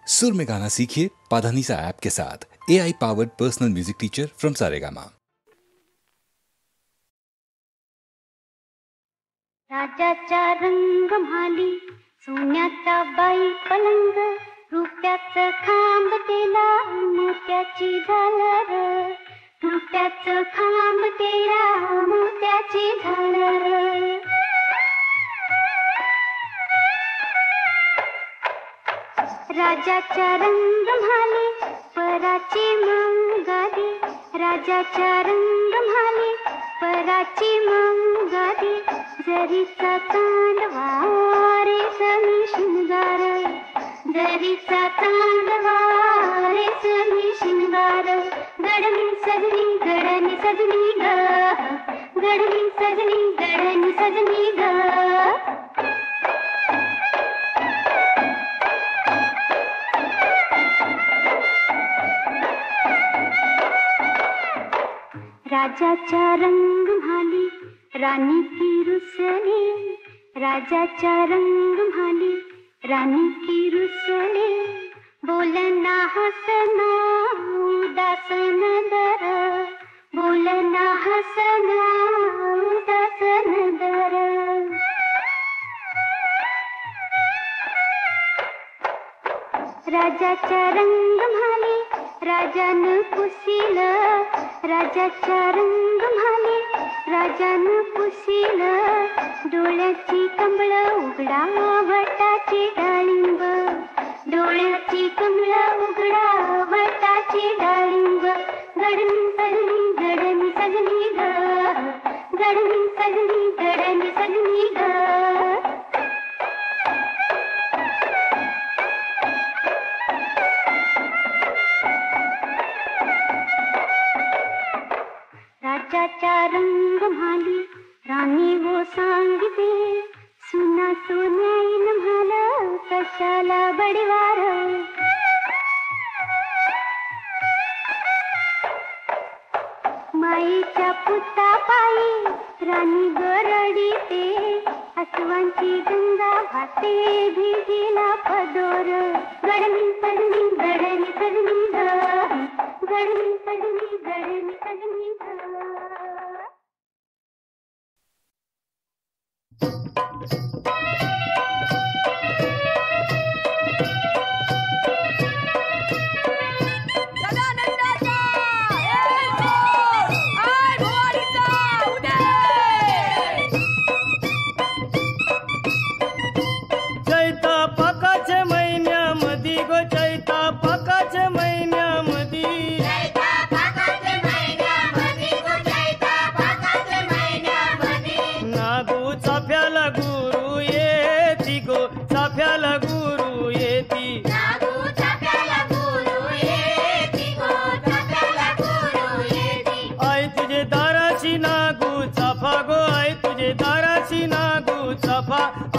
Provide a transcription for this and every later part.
सुर में गाना सीखिए पाधानीसा ऐप के साथ। AI powered personal music teacher from Saregama. राजाचा रंग म्हाली सोन्याचा बाई पलंग, रुपयाचं खांब तेला मोत्याची झालर, रुपयाचं खांब तेला मोत्याची झालर. राजाचा रंग म्हाली पराची मंगारी, राजाचा रंग म्हाली पराची मंगारी, जरीचा तांडवा रेशमी शिंगार, जरीचा तांडवा रेशमी शिंगार. गडमी सजनी गडनी सजनी ग, गडमी सजनी गडनी सजनी ग. राजाचा रंग म्हाली रानी की रुसली, राजाचा रंग म्हाली रानी की रुसली, बोलना हसना उदासन दर, बोलना हसना उदासन दर. राजाचा रंग म्हाली राजानं पुसील, राजाचा रंग म्हाली राजानं पुसील, डोळ्याची कमळ उघडा वटाची डाळिंब, डोळ्याची कमळ उघडा वटाची डाळिंब. गडनी सजनी गडनी सजनी ग, गडनी सजनी गडनी सजनी ग. राजाचा रंग म्हाली राणी वो सांगते, सुना सोन्याईन म्हाल कशाला बडीवार. माईच्या पुतापायी राणी गरडीते, अस्वांची गंगा वाहते भिजीला पदोर. गडनी सजनी गडनी सजनी ग, गडनी सजनी गडनी सजनी ग.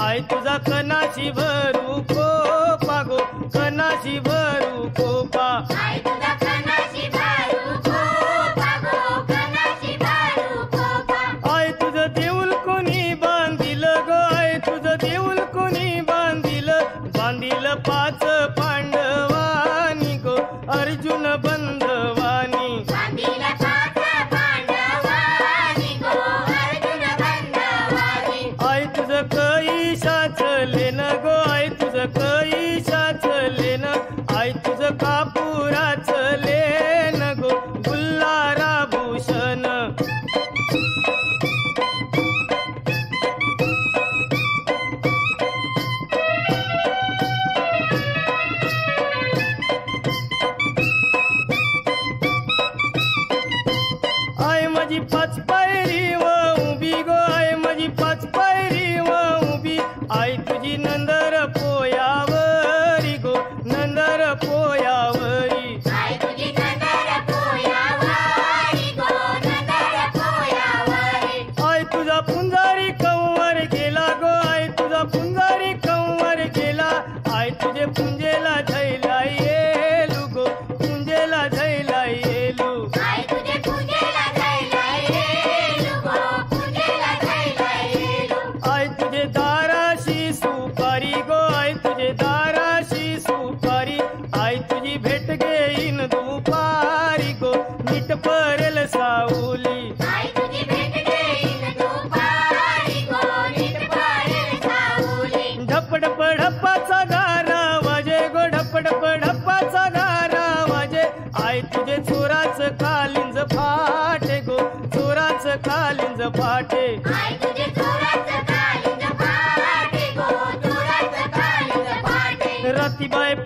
आई तुझा कनाची भरू कोपा गो, कनाची भरू कोपा. आई तुझा कनाची भरू कोपा गो, कनाची भरू कोपा. आई तुझं देऊळ कोणी बांधिल गो, आई तुझं देऊळ कोणी बांधिल, बांधिल पाच पांडवानी गो अर्जुन बंधवानी. बांधिल पाच पांडवानी गो अर्जुन बंधवानी. आई तुझं कैशाच लेन गो, आई तुझं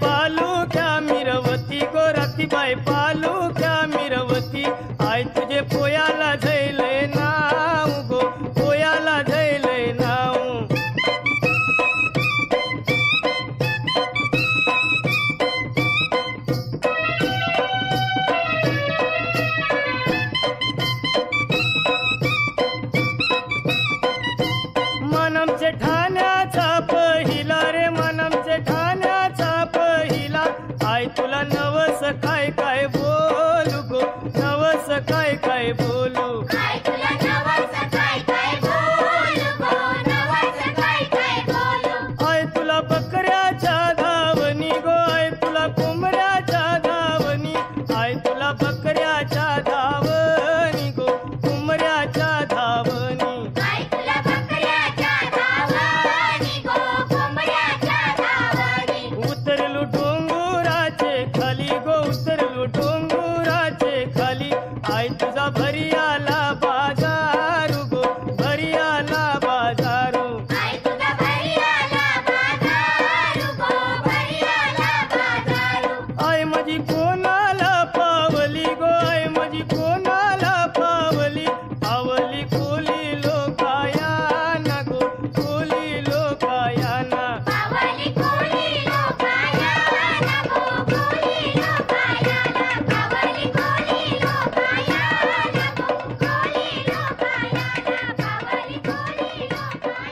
पालुक्या मिरवती गो रतीबाई पालुक्या मिरवती आई तुझे पोयाला झैले नाव गो पोयाला झैले नाव मनमचे ठाण्याचा पहिला रे मनमचे ठाण्याचा पहिला आई तुला नवस काय काय बोलू गो नवस काय काय बोलू आई तुला नवस काय काय बोलू गो नवस काय काय बोलू आई तुला बकऱ्याच्या धावणी गो आई तुला कोंबड्याच्या धावणी आई तुला बकऱ्याच्या धावणी गो कोंबड्याच्या धावणी आई तुला बकऱ्याच्या धावणी गो कोंबड्याच्या धावणी उतरलू डोंगराचे खाली गो उतरलू डोंगराचे खाली आई तुझा भरी आला बाजारू गो भरी आला बाजारू आई तुझा भरी आला बाजारू गो भरी आला बाजारू आई माझी कोणाला पावली गो आई माझी कोणाला पावली पावली कोली लोकायाना गो कोली लोकायाना पावली कोळी लोकायाना गो कोळी लोकायाना पावली कोळी लोकायाना गो कोळी लोकायाना पावली कोळी लोकायाना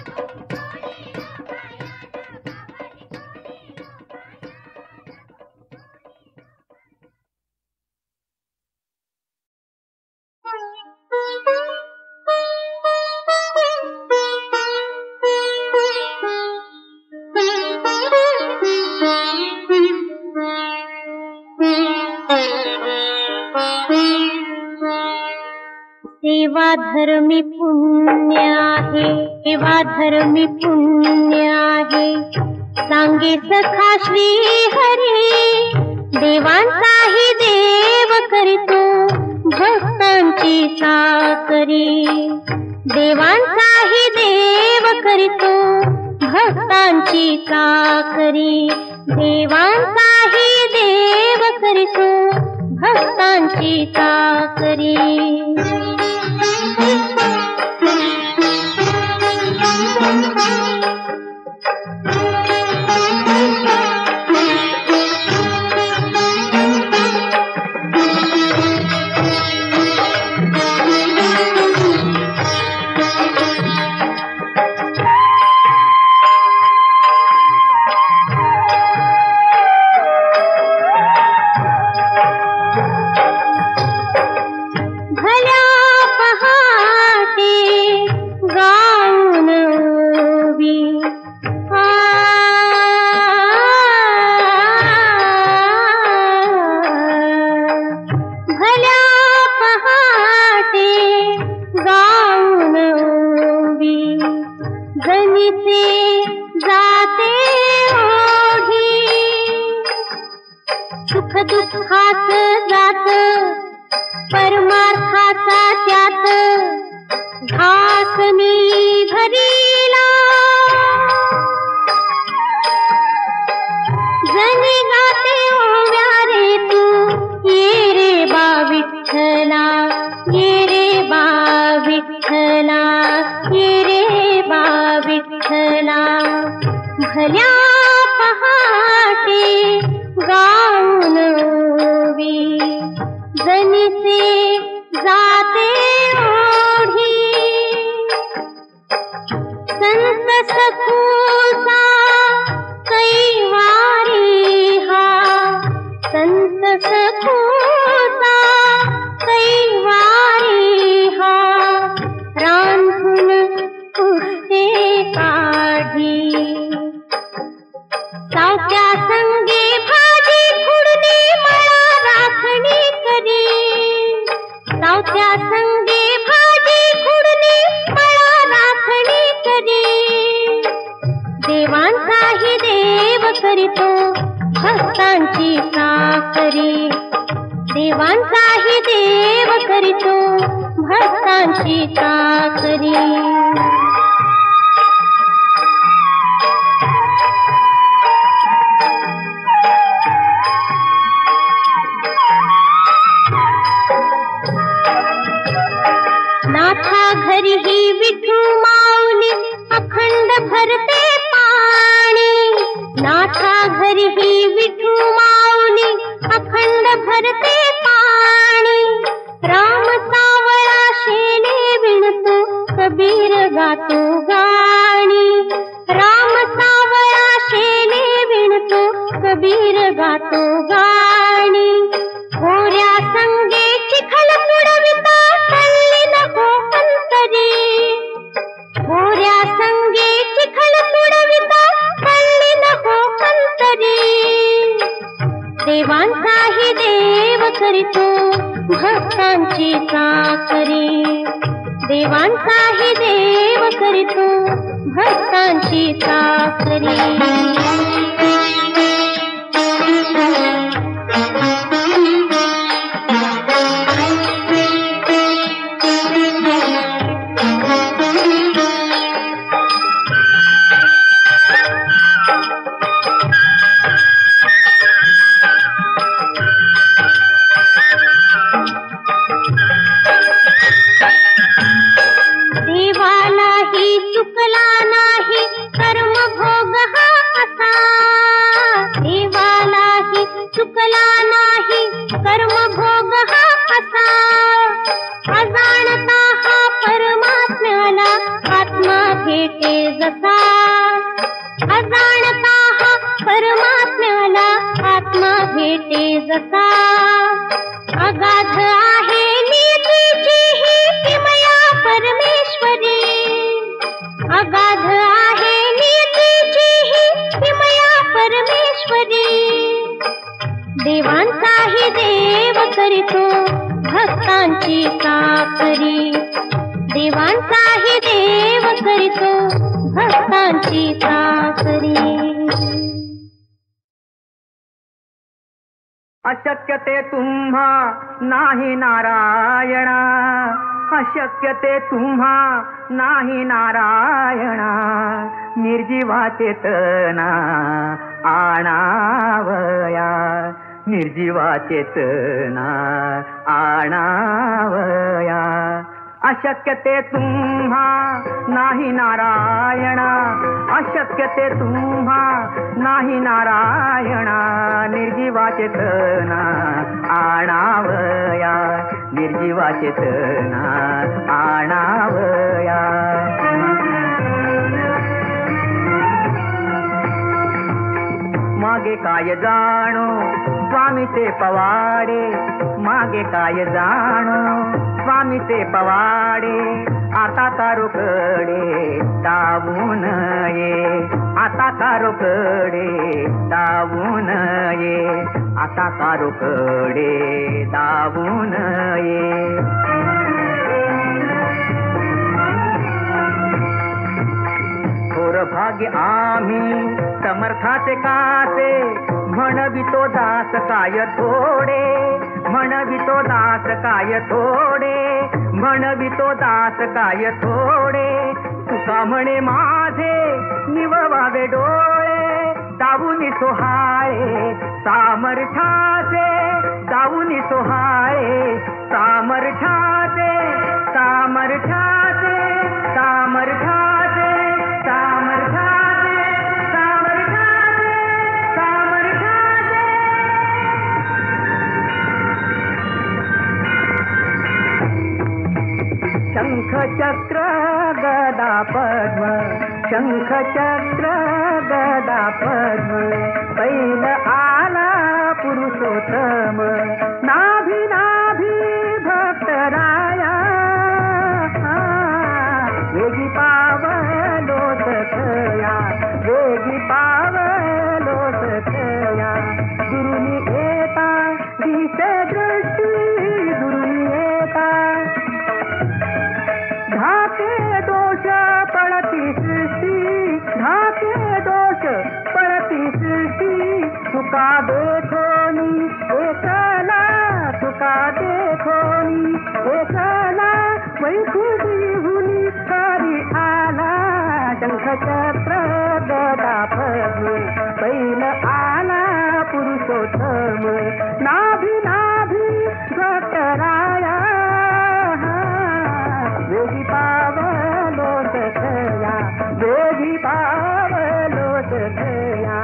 गो कोळी सेवा धर्मी पुण्य आहे सेवा धर्मी पुण्य आहे सांगे सखा श्री हरी देवांचाही देव करीतो भक्तांची साकरी देवांचाही देव करीतो भक्तांची साकरी देवांचाही देव करीतो भक्तांची साकरी देवांचाही देव करीतो भक्तांची चाकरी. विठू माऊली अखंड भरते पाणी राम सावळा शेले विणतो कबीर गातो गाणी राम सावळा शेले विणतो कबीर गातो गाणी गोऱ्या संगे चिखल तुडविता चालली नको अंतरी गोऱ्या संगे चिखल तुडविता चालली नको अंतरी देवांचाही देव करीतो भक्तांची चाकरी देवांचाही देव करीतो भक्तांची चाकरी देवालाही चुकला नाही कर्मभोग हा असा देवालाही चुकला नाही कर्मभोग हा असा अजाणता हा परमात्म्याला आत्मा भेटे जसा अजाणता हा परमात्म्याला आत्मा भेटे जसा अगाध आहे नीतीची ही किमया परमेश्वरी अगाध आहे नीतीची ही किमया परमेश्वरी देवांचाही देव करीतो भक्तांची चाकरी देवांचाही देव करीतो भक्तांची चाकरी अशक्य ते तुम्हा नाही नारायणा अशक्य ते तुम्हा नाही नारायणा निर्जीवाचे तना आणावया निर्जीवाचे तना आणावया अशक्य ते तुम्हा नाही नारायणा अशक्य ते तुम्हा नाही नारायणा निर्जीवाचे तना आणावया निर्जीवाचे तना आणावया मागे काय जाणो स्वामीचे पवाडे मागे काय जाणो स्वामीचे पवाडे आता तारोकडे दावून ये आता तारोकडे दावून ये आता तारोकडे दावून ये थोर भाग्य आम्ही समर्थाचे कासे म्हणवितो दास काय थोडे म्हणवितो दास काय थोडे म्हणवितो दास काय थोडे तुका म्हणे माझे निववावे डोळे दावूनी सोहाळे सामर्थाचे दावूनी सोहाळे सामर्थाचे सामर्थाचे सामर्थाचे सामर्थाचे सामर्थाचे सामर्थाचे शंख चक्र गदा पद्म शंख चक्र गदा पद्म पैल आला पुरुषोत्तम नाभी नाभी भक्तराया वेगी पावलो सखया वेगी पावलो सखया गुरुनी येता दिसे दृष्टी गुरुनी येता धाके दोष पडती सृष्टी धाके दोष पडती सृष्टी तुका देखोनी एकला तुका देखोनी एकला वैकुंठी हुनी हरी आला शंख चक्र गदा पद्म पैल आला पुरुषोत्तम नाभी नाभी घटराया वेगी पावलो सखया वेगी पावलो सखया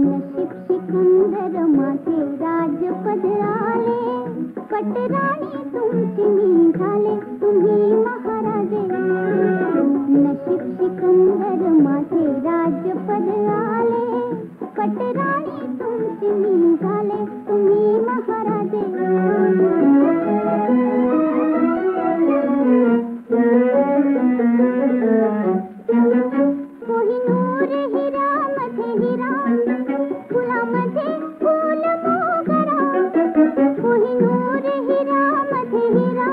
नशीब सिकंदर माझे राजपद आले, पटराणी तुमची निघाले तुम्ही महाराजे. नशीब सिकंदर माझे राजपद आले, पटराणी तुमची निघाले तुम्ही महाराजे. कोहिनूर हिरा मध्ये हिरा, फुलामध्ये फुल मोगरा. कोहिनूर हिरा मध्ये हिरा,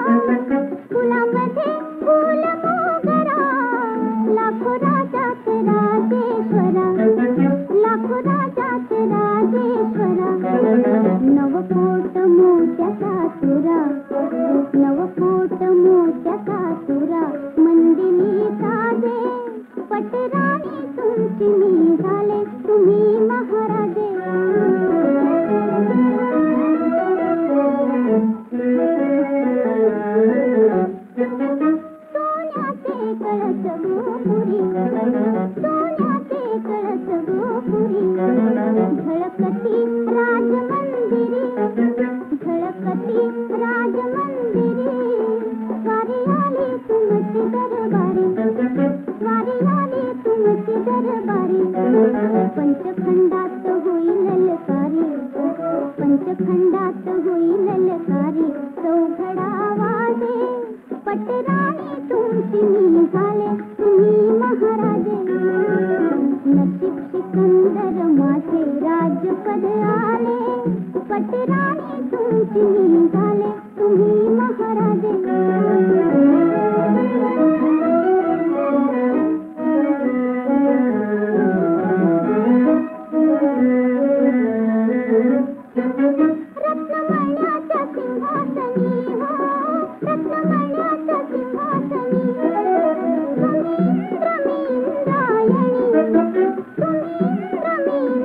फुलामध्ये फुल मोगरा. लाखो राजात राजेश्वरा, लाखो राजात राजेश्वरा. नवकोट मोत्याचा तुरा, नवकोट मोत्याचा तुरा. मंदिनी साजे, पटराणी तुमची निघाले तुम्ही महाराजे. सोन्याचे कळस गोपुरी, सोन्याचे कळस गोपुरी. झळकती राजमंदिरी, झळकती राजमंदिरी. स्वारी आली तुमची दरबारी, स्वारी आली तुमची दरबारी. पंचखंडात होईल ललकारी, पंचखंडात होईल ललकारी. चौघडा वाजे, पटराणी तुमची निघाले तुम्ही महाराजे. नशीब सिकंदर माझे राजपद आले, पटराणी तुमची निघाले तुम्ही महाराजे. रत्नमण्याच्या सिंहासनी हो, रत्नमण्याच्या सिंहासनी. सुमिंद्रमिंद्रायणी, सुमिंद्रमिंद्रायणी.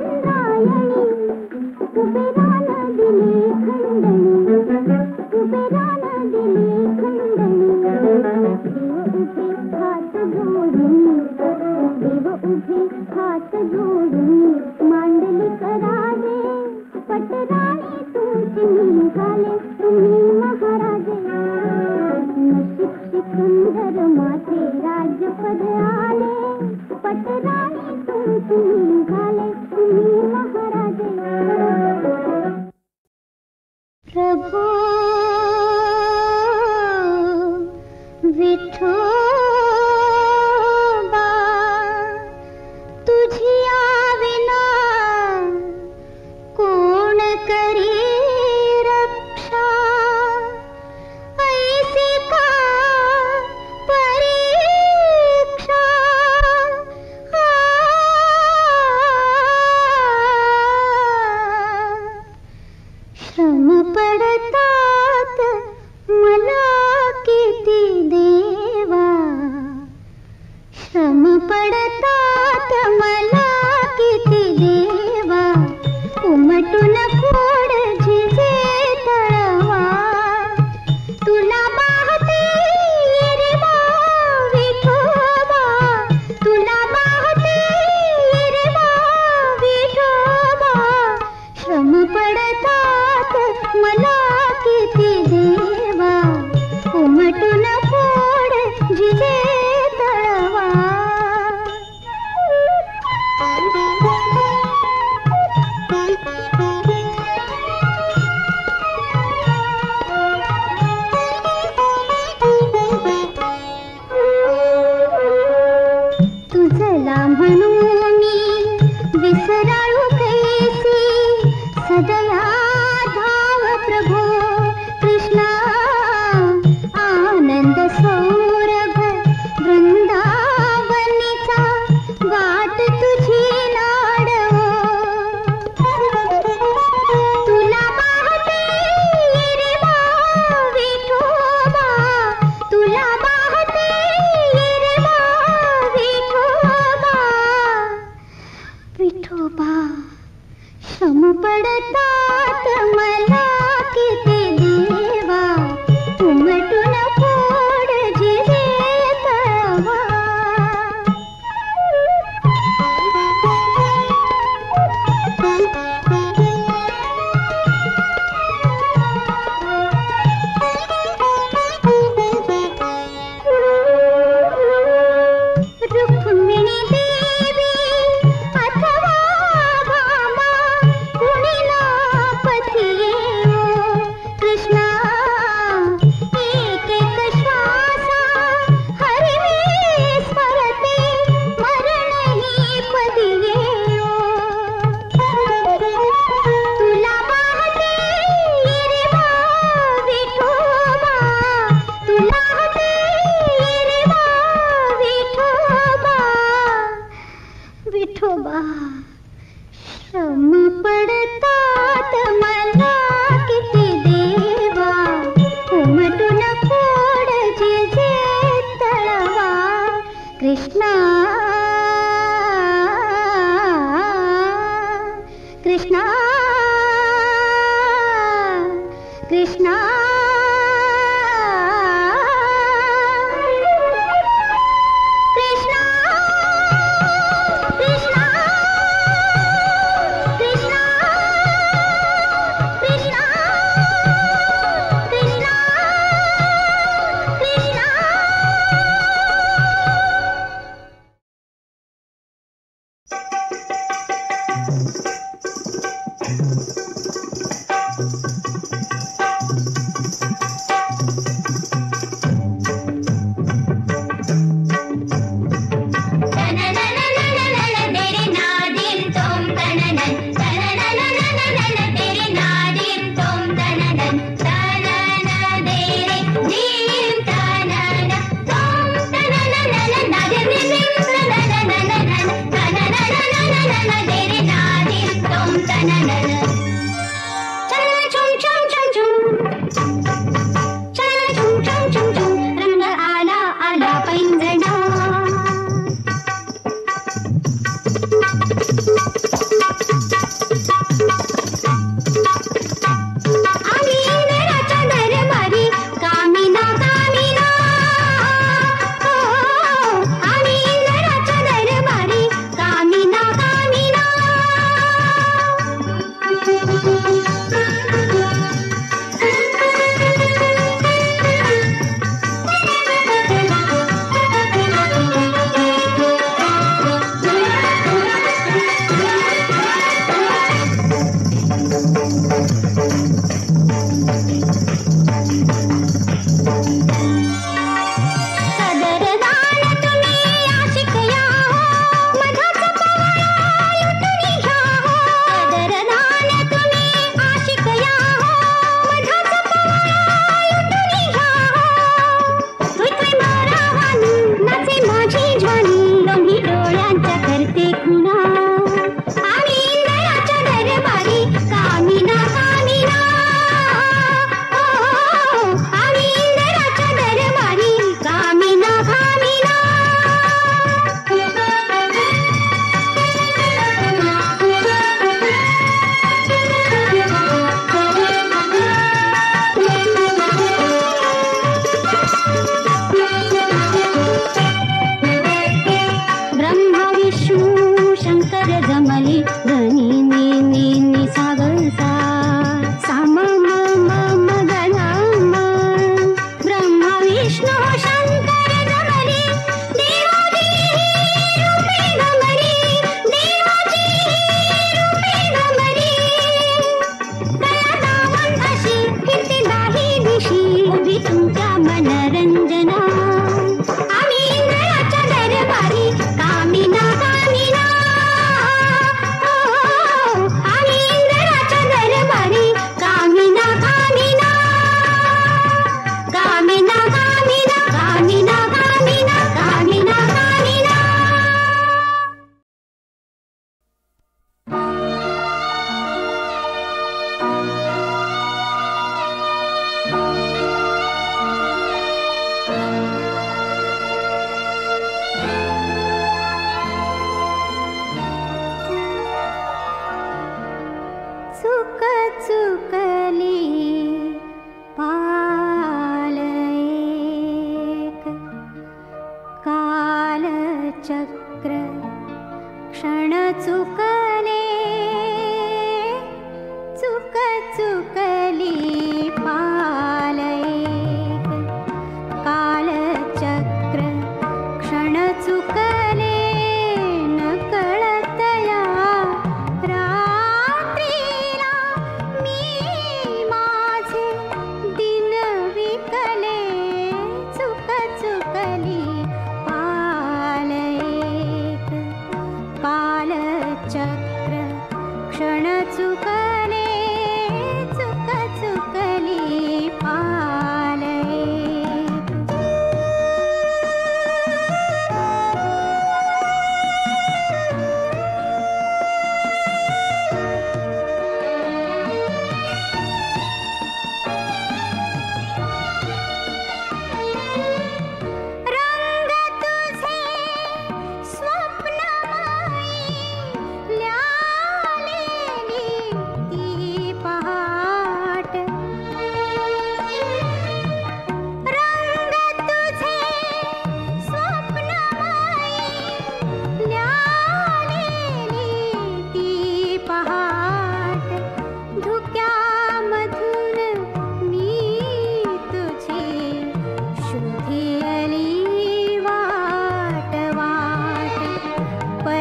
कुबेरान दिली खंडणी, कुबेरान दिली खंडणी. देव उभे हात जोडून, देव उभे हात जोडून. मांडली कराजे, पटराणी तुमची निघाले तुम्ही महाराजे. नशीब सिकंदर माझे राजपद आले, पटराणी तुमची निघाले तुम्ही महाराजे. प्रभो विठोबा, तुझिया विना कोण करी रक्षा. ऐसी का परीक्षा, श्रम पडतात मला किती देवा. श्रम पडतात मला किती देवा. उमटून फोड झिजे तळवा. तुला पाहते रे मा विठोबा, तुला पाहते रे मा विठोबा. श्रम पडतात मला किती देवा. उमटून फोड झिजे तळवा. तुझला म्हणून मी विसराळू कैसी. सदया धाव प्रभो कृष्णा. आनंद सौरभ वृंदावनीचा वाट तुझी लाडवो. तुला पाहते रे मा विठोबा, तुला पाहते रे मा विठोबा. कृष्णा कृष्णा कृष्णा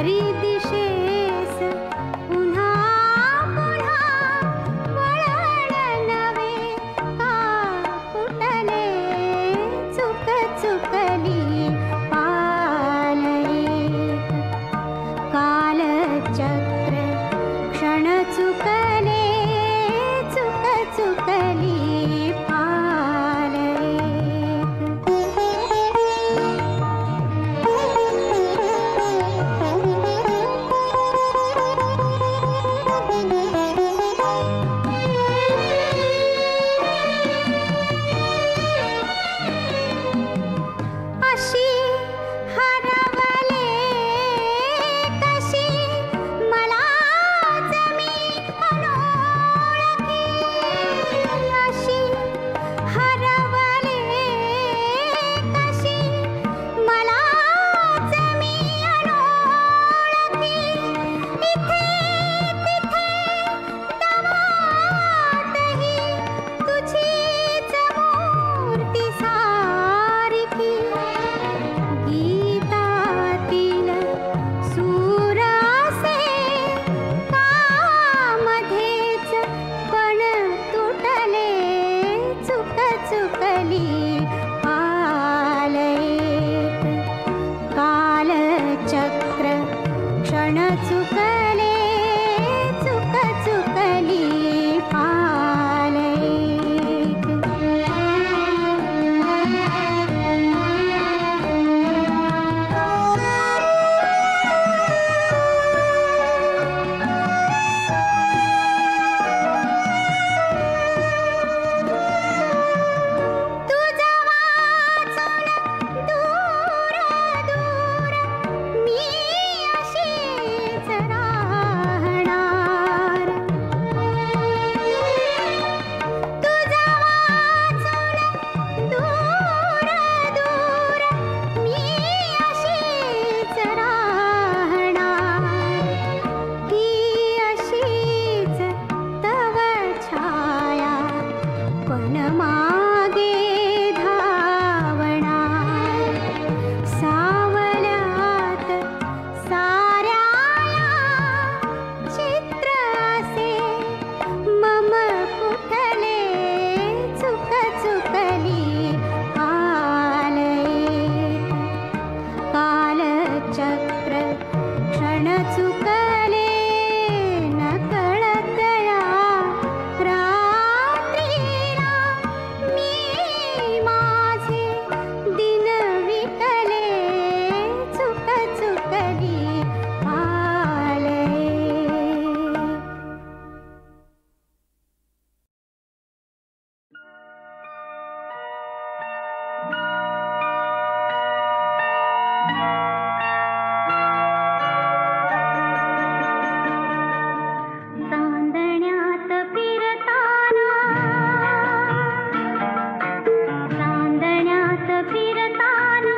परी दिशेस पुन्हा पुन्हा वळण नवे का फुटले चुक चुकली पाल एक कालचक्र क्षण चुकले चुक चुकली पाल अशी हरवले कशी मला जमी अनोळखी अशी हरवले कशी मला जमी अनोळखी इथे तिथे दवातही तुझीच मूर्ती सारखी गीतातील सूर असे कामध्येच पण तुटले चुक चुकली पाल एक कालचक्र क्षण चुकले चुक चुकली पाल एक तुझा वाचून दूर दूर मी अशीच राहणार तुझा वाचून दूर दूर मी अशीच राहणार ही अशीच तव छाया पण मागे धावणार सावल्यात साऱ्या चित्र असे मम कुठले चुक चुकली पाल एक कालचक्र क्षण चुकले न कळतया रात्रीला मी माझे दिन विकले चुक चुकली पाल एक चांदण्यात फिरताना चांदण्यात फिरताना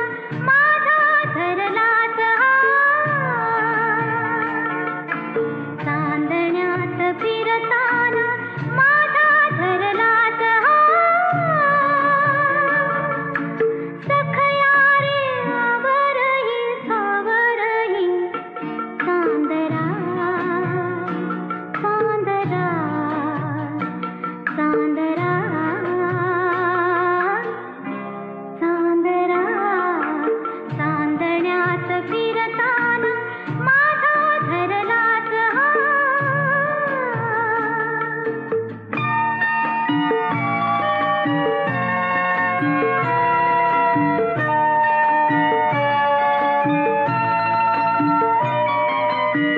माझा धरलाच हात चांदण्यात फिरताना माझा धरलाच हात सखया रे आवरही सावरही चांदरा चांदरा चांदरा चांदरा चांदण्यात फिरताना माझा धरलाच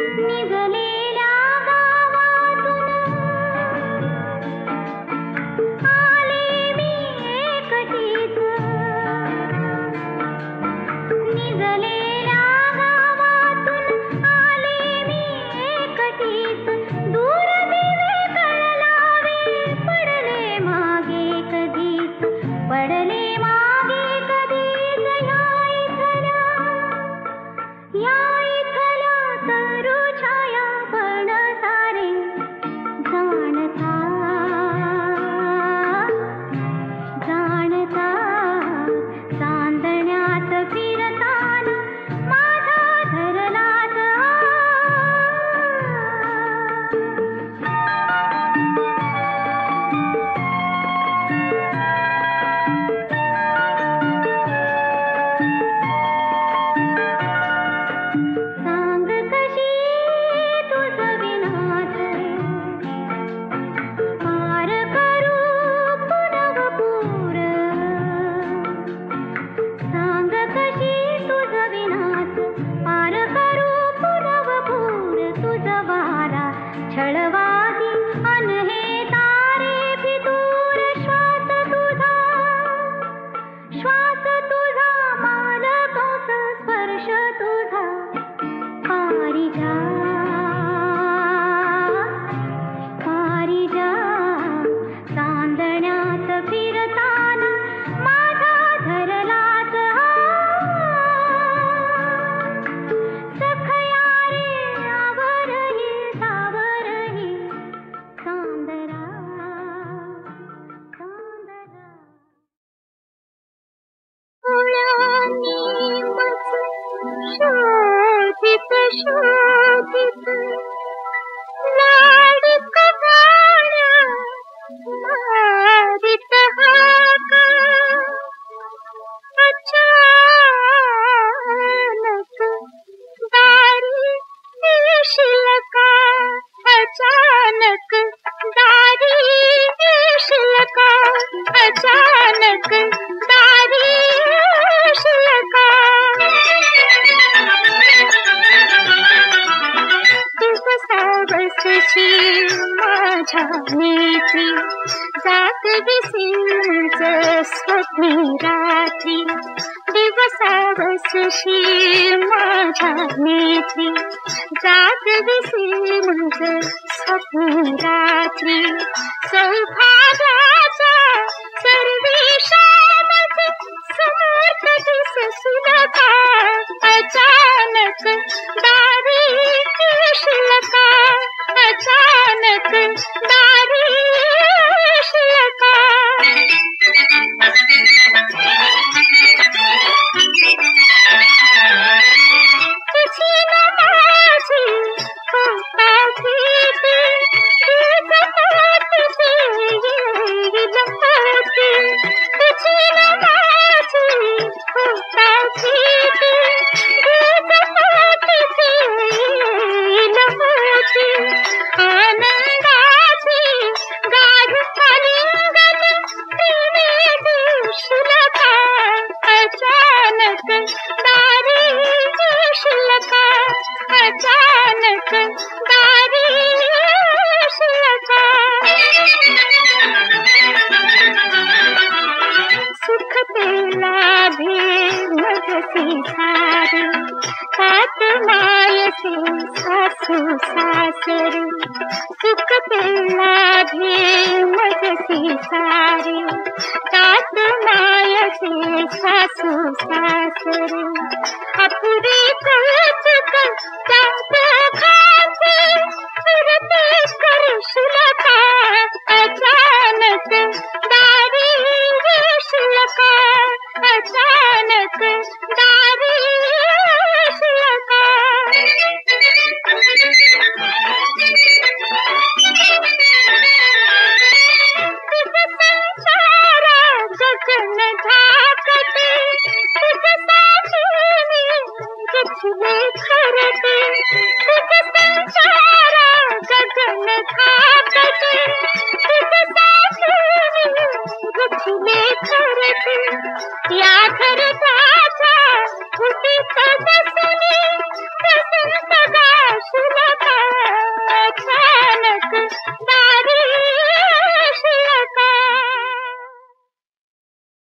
निजलेल्या गावातून आले मी एकटीच निजलेल्या गावातून आले मी एकटीच दूर दिवे कळलावे पडले मागे कधीच पडले मागे कधीच या इथल्या तरू छाया पण सारे जाणता जाणता चांदण्यात फिरताना तुझा पारिजा पारिजा चांदण्यात फिरताना माझा धरलाच सखया रे आवरही सावरही चांदरा चांदरा शोधित शोधित लाडका गाणा मारित हाका अचानक दारी येशील का अचानक दारी येशील का अचानक दारी येशील का दिवसावसशी माझ्या नीती जात विसीच स्वप्नी रात्री दिवसावसशी माझ्या नीती जात विसीच स्वप्नी रात्री सौभाग्याच्या सर्वेशामध्ये समर्थ दिसशील का अचानक दारी येशील का अचानक दारी येशील का तुझी न माझी होता भीती तुझ हातची येईल हाती तुझी न माझी होता भीती तुझ हातची येईल हाती आनंदाची गाढ आलिंगन तिने देशील का अचानक दारी येशील का अचानक दारी येशील का सुख पेला भे मगसी सारी तात मायसे सासू सासरे सुख पेला भे मगसी सारी तात मायसे सासू सासरे अपुरी कौतुक जात खाते फिरते करशील का अचानक दारी येशील का अचानक दारी येशील का तुझ संसारा गगन झाकते तुझ साथीने रचले खरते तुझ संसारा गगन झाकते तुझ साथीने रचले खरते या घरदाच्या फुटीत बसून